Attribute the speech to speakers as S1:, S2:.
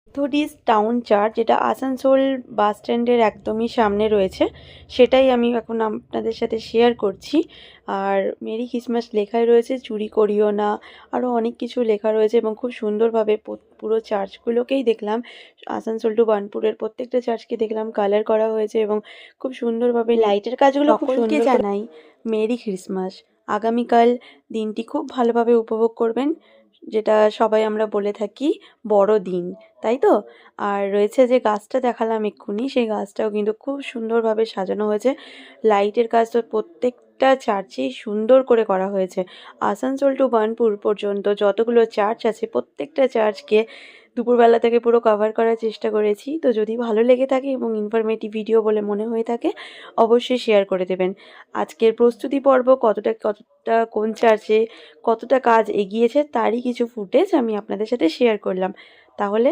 S1: Methodist town church, যেটা আসানসোল বাস স্ট্যান্ডের একদমই সামনে রয়েছে, সেটাই আমি এখন আপনাদের সাথে শেয়ার করছি। আর মেরি ক্রিসমাস লেখাই রয়েছে, চুরি করিও না, আরও অনেক কিছু লেখা রয়েছে এবং খুব সুন্দরভাবে পুরো চার্চগুলোকেই দেখলাম। আসানসোল টু বার্নপুরের প্রত্যেকটা চার্চকে দেখলাম কালার করা হয়েছে এবং খুব সুন্দরভাবে লাইটের কাজগুলো খুব
S2: সকলকে
S1: সুন্দর জানাই মেরি ক্রিসমাস। আগামীকাল দিনটি খুব ভালোভাবে উপভোগ করবেন, যেটা সবাই আমরা বলে থাকি বড় দিন, তাই তো? আর রয়েছে যে গাছটা দেখালাম এক্ষুনি, সেই গাছটাও কিন্তু খুব সুন্দরভাবে সাজানো হয়েছে। লাইটের কাজ তো প্রত্যেকটা চার্চেই সুন্দর করে করা হয়েছে। আসানসোল টু বার্নপুর পর্যন্ত যতগুলো চার্চ আছে প্রত্যেকটা চার্চকে দুপুরবেলা থেকে পুরো কভার করার চেষ্টা করেছি। তো যদি ভালো লেগে থাকে এবং ইনফরমেটিভ ভিডিও বলে মনে হয়ে থাকে, অবশ্যই শেয়ার করে দেবেন। আজকের প্রস্তুতি পর্ব কতটা কোন চার্চে কতটা কাজ এগিয়েছে তারই কিছু ফুটেজ আমি আপনাদের সাথে শেয়ার করলাম। তাহলে